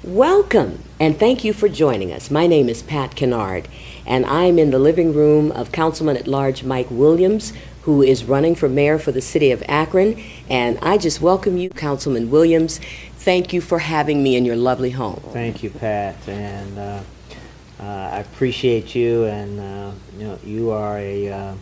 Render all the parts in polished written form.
Welcome, and thank you for joining us. My name is Pat Kennard, and I'm in the living room of Councilman-at-large Mike Williams, who is running for mayor for the city of Akron. And I just welcome you, Councilman Williams. Thank you for having me in your lovely home. Thank you, Pat, and I appreciate you. And you are a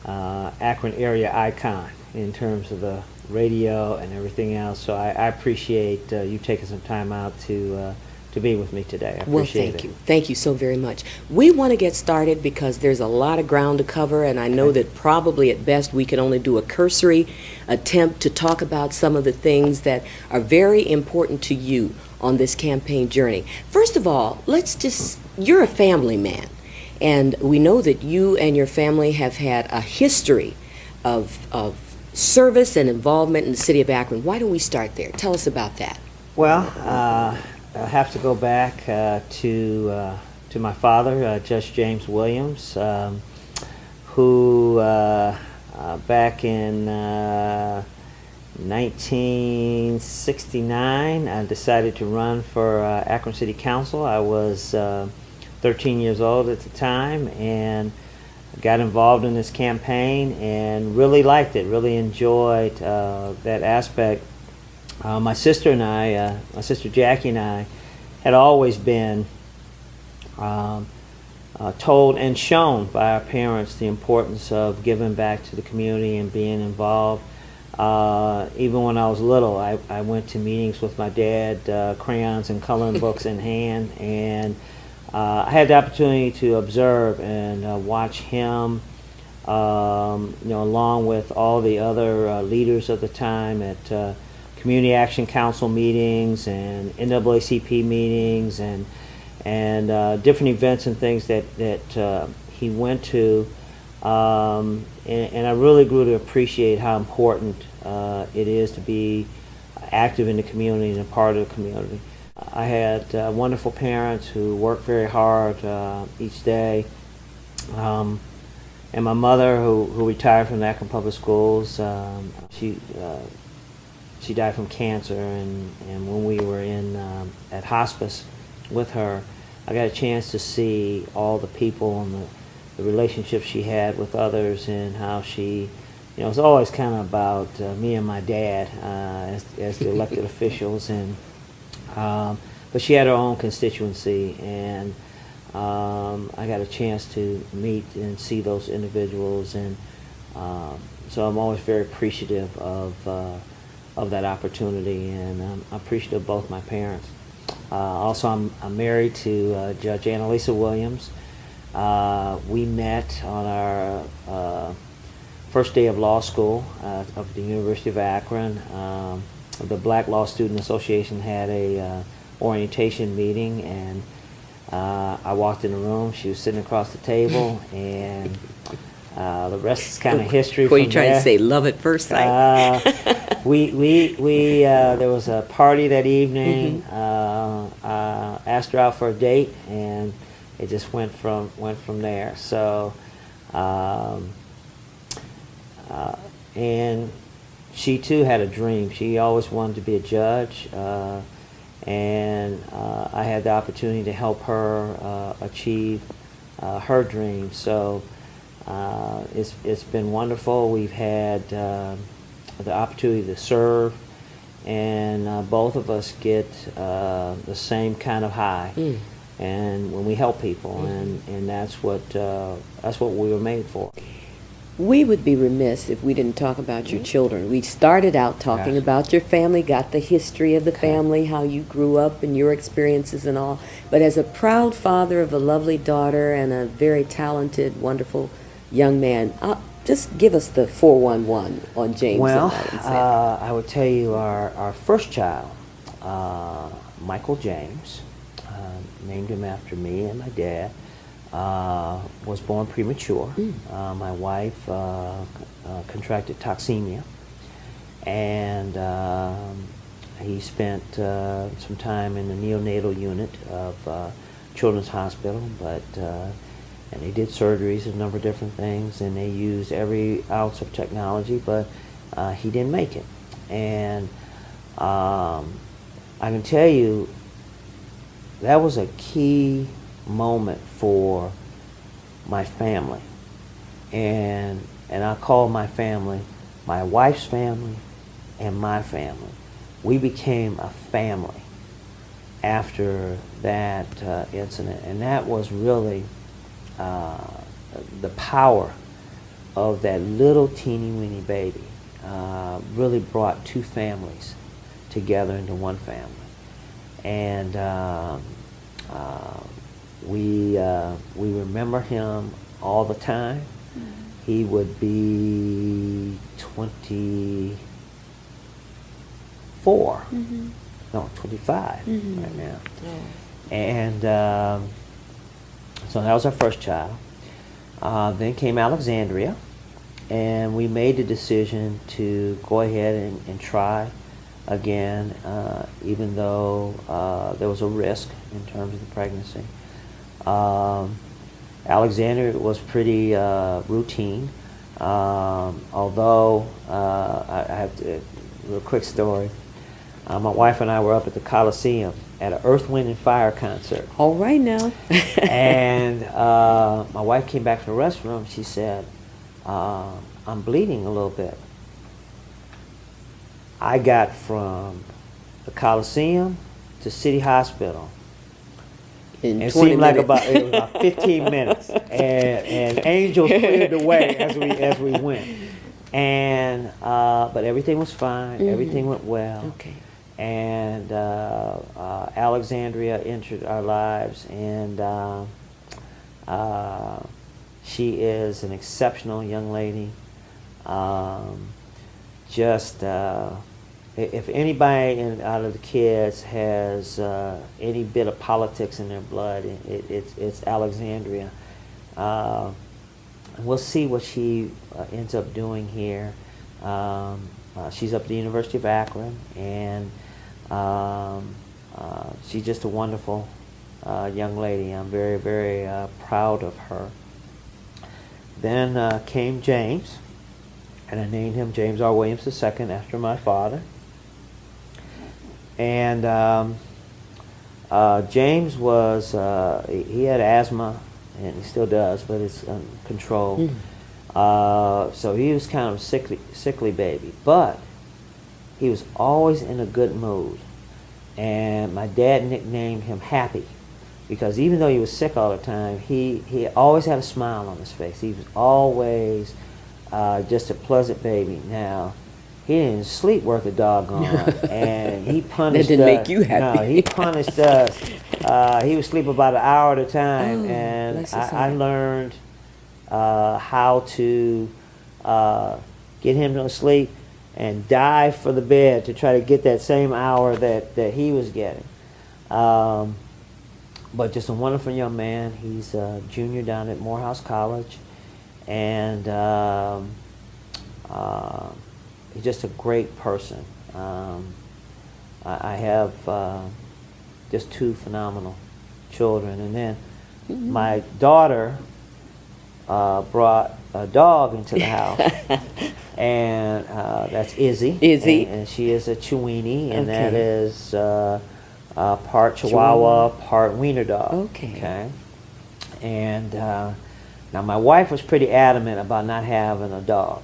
Akron area icon in terms of the radio and everything else. So I appreciate you taking some time out to be with me today. I appreciate well, thank you. Thank you so very much. We want to get started because there's a lot of ground to cover, and I know that probably at best we can only do a cursory attempt to talk about some of the things that are very important to you on this campaign journey. First of all, you're a family man, and we know that you and your family have had a history of service and involvement in the city of Akron. Why don't we start there? Tell us about that. Well, I have to go back to my father, Judge James Williams, who back in 1969 I decided to run for Akron City Council. I was 13 years old at the time, and got involved in this campaign and really liked it, really enjoyed that aspect. My sister and I, my sister Jackie and I, had always been told and shown by our parents the importance of giving back to the community and being involved. Even when I was little, I went to meetings with my dad, crayons and coloring books in hand, and I had the opportunity to observe and watch him, along with all the other leaders of the time at Community Action Council meetings and NAACP meetings and different events and things that he went to, and I really grew to appreciate how important it is to be active in the community and a part of the community. I had wonderful parents who worked very hard each day, and my mother, who retired from the Akron Public Schools, she died from cancer, and when we were at hospice with her, I got a chance to see all the people and the relationships she had with others, and how she, it was always kind of about me and my dad as the elected officials, and but she had her own constituency, and I got a chance to meet and see those individuals, and so I'm always very appreciative of that opportunity, and I'm appreciative of both my parents. Also, I'm married to Judge Annalisa Williams. We met on our first day of law school of the University of Akron. The Black Law Student Association had a orientation meeting, and I walked in the room. She was sitting across the table, and the rest is kind of history. What are you trying to say? Love at first sight. There was a party that evening. Asked her out for a date, and it just went from there. So, and she too had a dream. She always wanted to be a judge, and I had the opportunity to help her achieve her dream. So it's been wonderful. We've had the opportunity to serve, and both of us get the same kind of high, and when we help people, and that's what we were made for. We would be remiss if we didn't talk about your children. We started out talking about your family, got the history of the family, how you grew up and your experiences and all. But as a proud father of a lovely daughter and a very talented, wonderful young man, just give us the 411 on James. Well, I would tell you our first child, Michael James, named him after me and my dad, was born premature. My wife contracted toxemia, and he spent some time in the neonatal unit of Children's Hospital, and they did surgeries, a number of different things, and they used every ounce of technology, but he didn't make it. And I can tell you, that was a key moment for my family. And I call my family my wife's family and my family. We became a family after that incident, and that was really the power of that little teeny weeny baby. Really brought two families together into one family. And we remember him all the time. He would be 24, no, 25 right now. And so that was our first child. Then came Alexandria, and we made the decision to go ahead and try again, even though there was a risk in terms of the pregnancy. Alexandria was pretty routine, although I have to, real quick story. My wife and I were up at the Coliseum at an Earth, Wind, and Fire concert. All right now. And my wife came back to the restroom. She said, I'm bleeding a little bit. I got from the Coliseum to City Hospital. It seemed like it was about 15 minutes, and angels cleared the way as we went. And but everything was fine. Everything went well. Okay. And Alexandria entered our lives, and she is an exceptional young lady. If anybody out of the kids has any bit of politics in their blood, it's Alexandria. We'll see what she ends up doing here. She's up at the University of Akron, and she's just a wonderful young lady. I'm very, very proud of her. Then came James, and I named him James R. Williams II after my father. And James was, he had asthma, and he still does, but it's controlled. So he was kind of a sickly baby, but he was always in a good mood. And my dad nicknamed him Happy, because even though he was sick all the time, he always had a smile on his face. He was always just a pleasant baby. Now, he didn't sleep worth a doggone, and he punished That didn't us. make you happy. No, he punished us. He would sleep about an hour at a time, and bless his I heart. learned how to get him to sleep and dive for the bed to try to get that same hour that he was getting. But just a wonderful young man. He's a junior down at Morehouse College, and he's just a great person. I have just two phenomenal children. And then my daughter brought a dog into the house, and that's Izzy. Izzy. And she is a Chiweenie, and Okay. that is part Chihuahua, part Wiener dog. Okay. And now my wife was pretty adamant about not having a dog.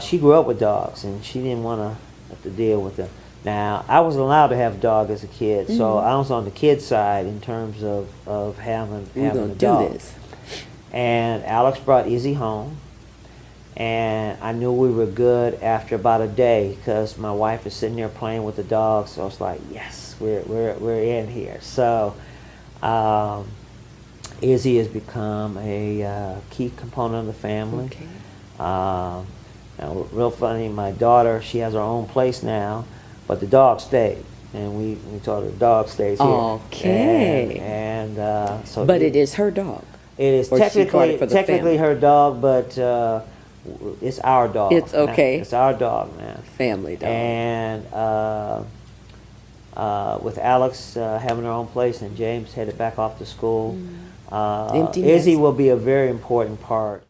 She grew up with dogs, and she didn't want to have to deal with them. Now, I was allowed to have a dog as a kid, so I was on the kid side in terms of having We're a gonna dog. do this. And Alex brought Izzy home, and I knew we were good after about a day, because my wife is sitting there playing with the dog. So I was like, yes, we're in here. So Izzy has become a key component of the family. Okay. Now, real funny, my daughter, she has her own place now, but the dog stayed, and we told her the dog stays here. Okay. And so. But it is her dog. It is Or she brought it for the technically family. her dog, but it's our dog. It's okay. Now. It's our dog now. Family dog. And with Alex having her own place and James headed back off to school, Empty Izzy nest. will be a very important part